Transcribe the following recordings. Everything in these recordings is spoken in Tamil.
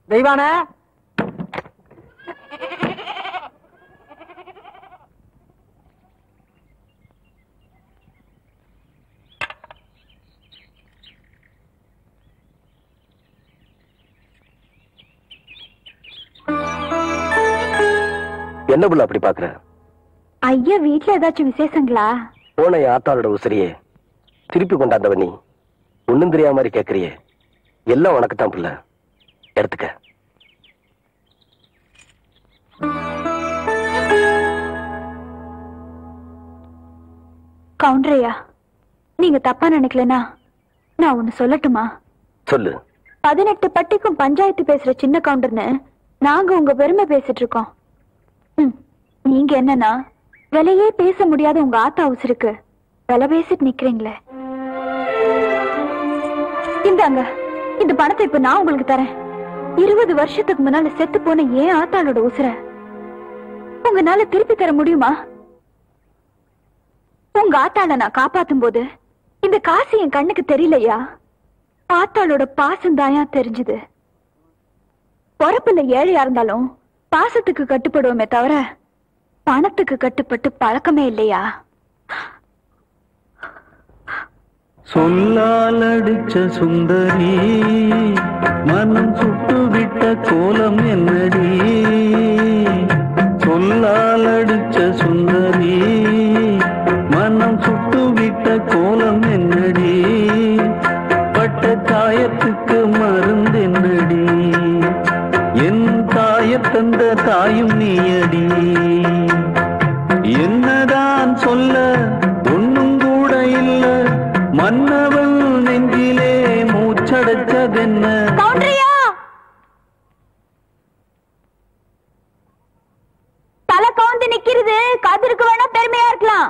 தெய்வான என்ன புள்ள அப்படி பாக்குற? ஐயா வீட்டுல ஏதாச்சும் விசேஷங்களா? போன ஆத்தாளோட உசிரியே திருப்பி கொண்டாந்தவ நீ ஒண்ணும் தெரியாம மாதிரி கேக்குறியே. எல்லாம் உனக்குத்தான் புள்ள, எடுத்துக்க. கவுண்டரையா, நீங்க தப்பா நினைக்கலனா நான் ஒண்ணு சொல்லட்டுமா? சொல்லு. 18 பட்டிக்கும் பஞ்சாயத்து பேசுற சின்ன கவுண்டர்னு நாங்க உங்க பெருமை பேசிட்டு இருக்கோம். நீங்க என்னன்னா விலையே பேச முடியாத உங்க ஆத்தா உசுருக்கு விலை பேசிட்டு நிக்கிறீங்களே. இந்தாங்க, இந்த பணத்தை இப்ப நான் உங்களுக்கு தரேன். 20 வருஷத்துக்கு முன்னால செத்து போன ஏன் ஆத்தாளோட உசுர உங்களால திருப்பி தர முடியுமா? உங்க ஆத்தாள நான் காப்பாத்தும் போது இந்த காசு என் கண்ணுக்கு தெரியலையா? ஆத்தாளோட பாசம் தாயா தெரிஞ்சுது. பொறப்புல ஏழையா இருந்தாலும் பாசத்துக்கு கட்டுப்படுவோமே தவிர பணத்துக்கு கட்டுப்பட்டு பழக்கமே இல்லையா? சொல்லால் அடிச்ச சுந்தரி மனம் சுட்டுவிட்ட கோலம் என்னடி? சொல்லால் அடிச்ச சுந்தரி மனம் சுட்டுவிட்ட கோலம் என்னடி? பட்ட காயத்துக்கு மருந்து என்னடி? என் தாய தந்த தாயும் நீயடி. என்னதான் சொல்ல ஒண்ணும் கூட இல்ல, மன்னவன் நெஞ்சிலே மூச்சடைச்சதென்ன? தலை கவுந்து நிக்கிறது கதிருக்கு வேணா பெருமையா இருக்கலாம்.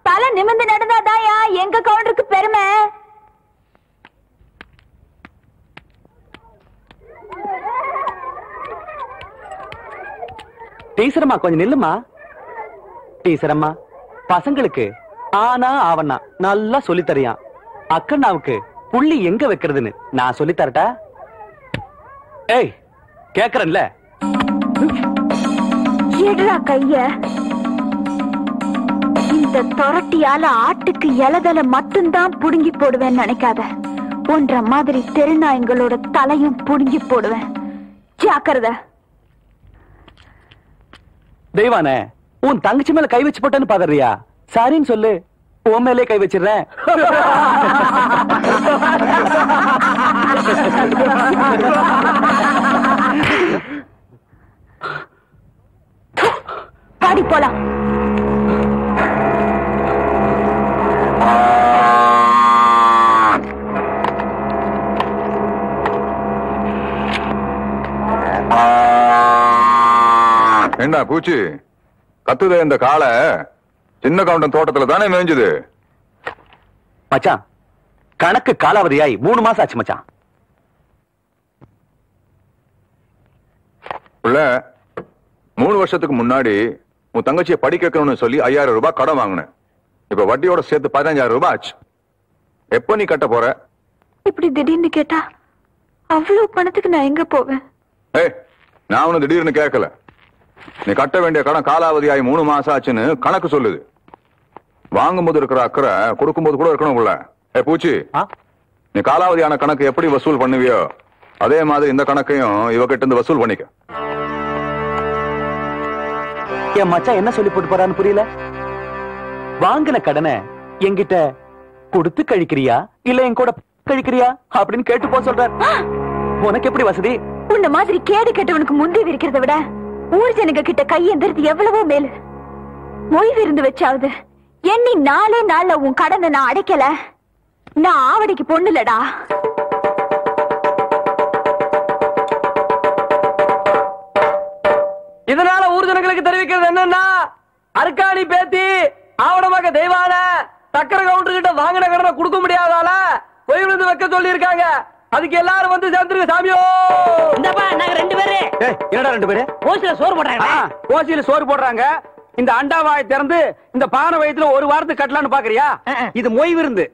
தலை நிமிர்ந்து நடந்தாதாயா எங்க கவுண்டருக்கு பெருமை. டீச்சரம்மா கொஞ்சம் நில்லுமா. டீச்சரம்மா, பசங்களுக்கு ஆனா ஆவண்ணா நல்லா சொல்லி தரியான். அக்கண்ணாவுக்கு புள்ளி எங்க வைக்கிறதுன்னு நான் சொல்லி தரட்டா? ஏய், கேக்குறேன்ல. எடுறா கைய. இந்த தொரட்டியால ஆட்டுக்கு இலதலை மட்டும்தான் புடுங்கி போடுவேன்னு நினைக்காத. போன்ற மாதிரி தெருநாயங்களோட தலையும் புடுங்கி போடுவேன். ஜாக்கிரதை. தெய்வானே, உன் தங்கச்சி மேல கை வச்சு போட்டேன்னு பாக்குறியா? சரின்னு சொல்லு, உன் மேலே கை வச்சிடுறேன். பாடி போலாம். என்ன பூச்சி கத்துதே? இந்த காளை சின்ன கவுண்டன் தோட்டத்துல தானே மேய்ஞ்சது. மச்சான், கணக்கு காலாவதியாய் 3 மாசம் ஆச்சு மச்சான். உள்ள 3 வருஷத்துக்கு முன்னாடி உன் தங்கச்சியை படிக்க வைக்கணும்னு சொல்லி 5000 ரூபாய் கடன் வாங்கினேன். இப்ப வட்டியோட சேர்த்து 15000 ரூபாய் ஆச்சு. எப்ப நீ கட்ட போற? இப்படி திடீர்னு கேட்டா அவ்வளவு பணத்துக்கு நான் எங்க போவேன்? ஏய், நான் உன்னை திடீர்னு கேட்கல. நீ கட்ட வேண்டிய கடன் காலாவதியாகி 3 மாசம் ஆச்சுன்னு கணக்கு சொல்லுது. வாங்கும்போது இருக்கிற அக்கறை கொடுக்கும்போது கூட இருக்கணும் உள்ள. ஏ பூச்சி, நீ காலாவதியான கணக்கு எப்படி வசூல் பண்ணுவியோ அதே மாதிரி இந்த கணக்கையும் இவகிட்ட இருந்து வசூல் பண்ணிக்க. என் மச்சான் என்ன சொல்லி போட்டு போறான்னு புரியல. வாங்கின கடனை என்கிட்ட கொடுத்து கழிக்கிறியா இல்ல என் கூட கழிக்கிறியா அப்படின்னு கேட்டு போ சொல்ற. உனக்கு எப்படி வசதி? உன்ன மாதிரி கேடு கெட்டவனுக்கு முந்தி இருக்கிறத விட ஊர் ஜனங்க கிட்ட கையெந்திரது எவ்வளவோ மேல். மொய் விருந்து வச்சாவது எண்ணி 4 நாள்ல உன் கடனை நான் அடைக்கல. நான் ஆவடிக்கு பொண்ணுலடா. இதனால ஊர் ஜனங்களுக்கு தெரிவிக்கிறது என்னன்னா, அர்க்காணி பேத்தி ஆவணமாக தெய்வான சக்கர கவுண்டர் கிட்ட வாங்கின கடனை கொடுக்க முடியாதால பொய் விருந்து வைக்க சொல்லி இருக்காங்க. அதுக்கு எல்லாரும் வந்து சேர்ந்துருங்க சாமியோ. இந்தப்பா நாங்க 2 பேரு. என்னடா 2 பேரு? ஓசில சோறு போடுறாங்க. ஓசில சோறு போடுறாங்க. இந்த அண்டாவாய் திறந்து இந்த பானை வயித்துல 1 வாரத்துக்கு கட்டலான்னு பாக்குறியா? இது மொய் விருந்து.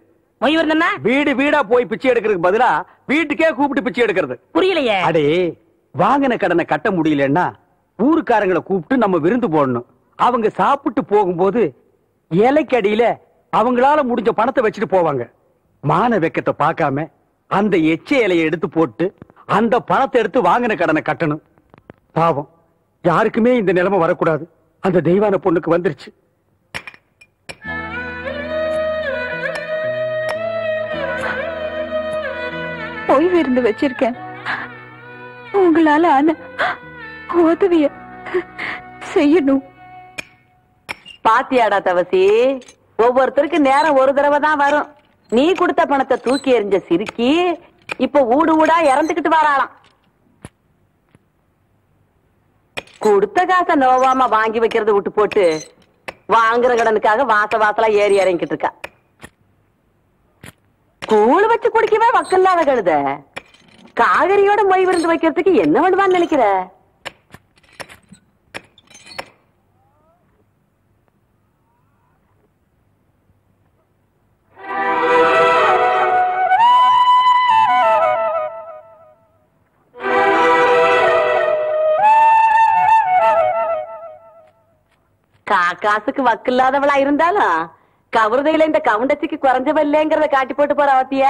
மொய் விருந்துன்னா வீடு வீடா போய் பிச்சை எடுக்கிறதுக்கு பதிலா வீட்டுக்கே கூப்பிட்டு பிச்சை எடுக்கிறது. புரியலையே. அடே, வாங்கின கடனை கட்ட முடியலன்னா ஊருக்காரங்களை கூப்பிட்டு நம்ம விருந்து போடணும். அவங்க சாப்பிட்டு போகும்போது இலைக்கடியில அவங்களால முடிஞ்ச பணத்தை வச்சுட்டு போவாங்க. மான வெக்கத்தை பார்க்காம அந்த எச்ச இலையை எடுத்து போட்டு அந்த பணத்தை எடுத்து வாங்கின கடனை கட்டணும். பாவம், யாருக்குமே இந்த நிலைமை வரக்கூடாது. அந்த தெய்வான பொண்ணுக்கு வந்துருச்சு. ஓய்வு இருந்து வச்சிருக்கேன். உங்களால ஆன உதவிய செய்யணும். பாத்தியாடா தவசி, ஒவ்வொருத்தருக்கு நேரம் ஒரு தடவை தான் வரும். நீ கொடுத்த பணத்தை தூக்கி எறிஞ்ச சிரிக்கி இப்ப ஊடு ஊடா இறந்துகிட்டு வராளாம். கொடுத்த காசை நோவாம வாங்கி வைக்கிறத விட்டு போட்டு வாங்குற கடனுக்காக வாசலா ஏறி இறங்கிட்டு இருக்கா. கூழ் வச்சு குடிக்கவே வக்கல்லாத கழுத காகரியோட மொய் விருந்து வைக்கிறதுக்கு என்ன பண்ணுவான்னு நினைக்கிற? காசுக்கு வக்கு இல்லாதவளா இருந்தாலும் கவுருதையில இந்த கவுண்டச்சிக்கு குறைஞ்சவ இல்லைங்கிறத காட்டி போட்டு போற அவத்திய.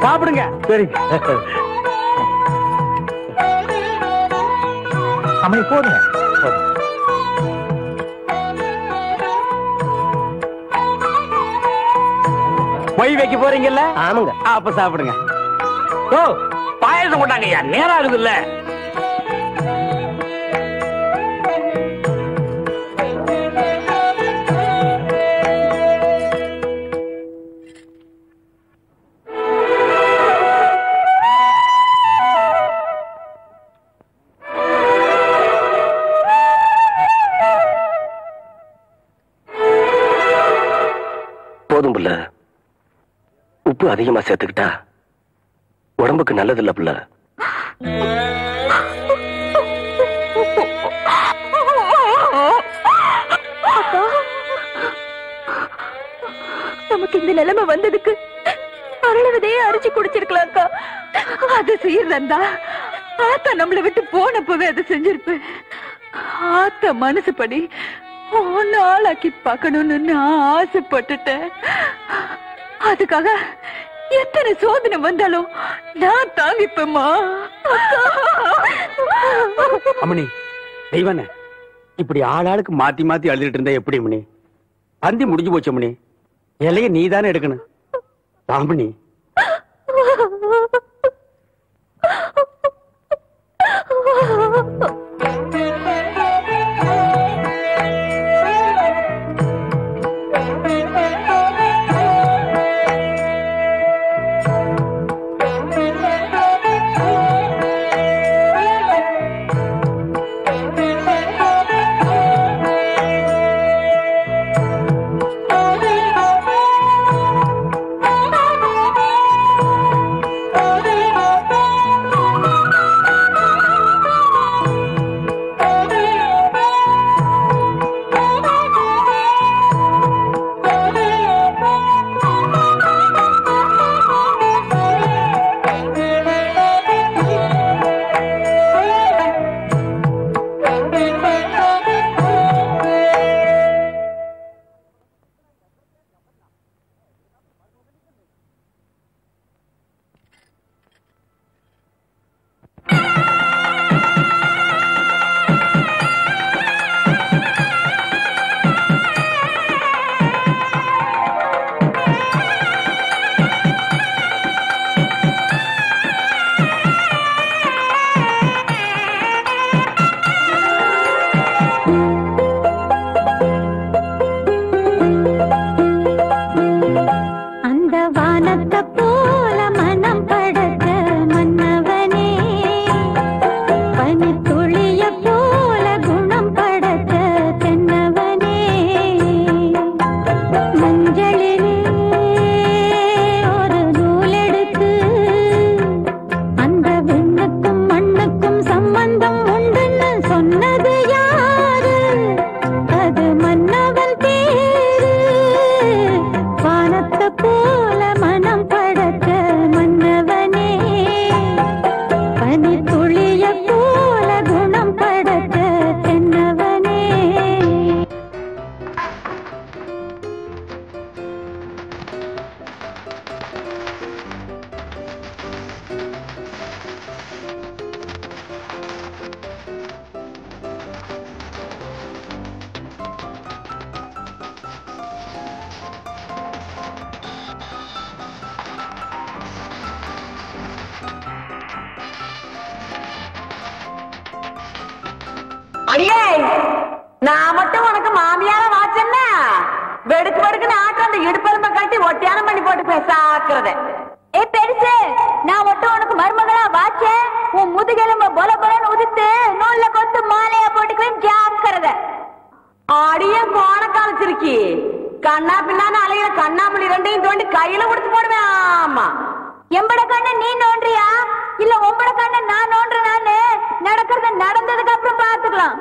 சாப்பிடுங்க. சரி அம்மா போடுங்க. மொய் வைக்க போறீங்கல்ல? ஆமாங்க. அப்ப சாப்பிடுங்க. ஓ, பாயசம் கொண்டாங்க ஐயா, நேரம் ஆகுது இல்ல? போதும் புள்ள, உப்பு அதிகமா சேர்த்துக்கிட்டா உடம்புக்கு நல்லது இல்ல புள்ள. நமக்கு இந்த நிலைமை வந்ததுக்கு அருளவதையே அரிச்சு குடிச்சிருக்கலாம்க்கா. அது செய்யறதா ஆத்தா நம்மளை விட்டு போனப்பவே அதை செஞ்சிருப்பேன். ஆத்தா மனசுப்படி ஒன்னு ஆளாக்கி பார்க்கணும்னு நான் ஆசைப்பட்டுட்டேன். அதுக்காக எத்தனை சோதனை வந்தாலும் நான் தாங்கிப்பேம்மா. அம்மணி, தெய்வானே, இப்படி ஆளாளுக்கு மாத்தி மாத்தி அழுதுட்டு இருந்தா எப்படி மணி? பந்தி முடிஞ்சு போச்சு மணி. இலைய நீ தானே எடுக்கணும். ராமணி, அடியே, நான் மட்டும் உனக்கு மாமியார வாச்சேன்னா வெடுக்கு வெடுக்குன்னு ஆட்டு அந்த இடுப்பெரும்ப கட்டி ஒட்டியானம் பண்ணி போட்டு பேசாக்குறத. ஏ பெருசு, நான் மட்டும் உனக்கு மருமகளா வாச்சேன், உன் முதுகெலும்ப பொல பொலன்னு உதித்து நூல்ல கொத்து மாலையா போட்டுக்குவேன், ஜாக்கிரத. அடியே கோண காமிச்சிருக்கி, கண்ணா பின்னான்னு அலையில கண்ணாமணி ரெண்டையும் தோண்டி கையில கொடுத்து போடுவேன். ஆமா, எம்பட கண்ண நீ நோன்றியா இல்ல உம்பட கண்ண நான் நோன்றனான்னு நடக்கிறத நடந்ததுக்கு அப்புறம் பாத்துக்கலாம்.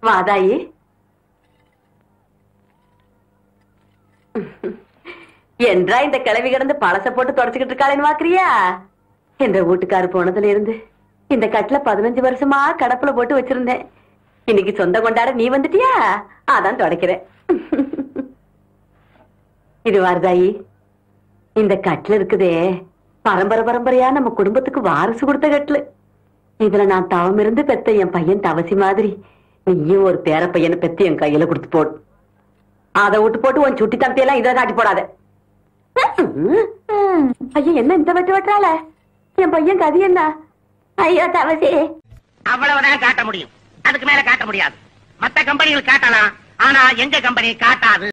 வாதாயி, என்றா இந்த கிளவி கிடந்து பழச போட்டு தொடச்சுக்கிட்டு இருக்காளேன்னு பாக்குறியா? என்ற வீட்டுக்காரு போனதுல இருந்து இந்த கட்டுல 15 வருஷமா கடப்புல போட்டு வச்சிருந்தேன். இன்னைக்கு சொந்த கொண்டாட நீ வந்துட்டியா, அதான் தொடக்கிறேன். இது வாரதாயி, இந்த கட்டுல இருக்குதே பரம்பரை பரம்பரையா நம்ம குடும்பத்துக்கு வாரிசு கொடுத்த கட்டுல. இதுல நான் தவம் இருந்து பெத்த என் பையன் தவசி மாதிரி நீயும் ஒரு பேர பையனை பெத்து என் கையில கொடுத்து போடு. அதை விட்டு போட்டு உன் சுட்டி தம்பியெல்லாம் இதை காட்டி போடாத. ஐயா, என்ன இந்த வெட்டு வெட்டுறாள? என் பையன் கதி என்ன? ஐயா தவசி, அவ்வளவுதான் காட்ட முடியும், அதுக்கு மேல காட்ட முடியாது. மத்த கம்பெனிகள் காட்டலாம், ஆனா எங்க கம்பெனி காட்டாது.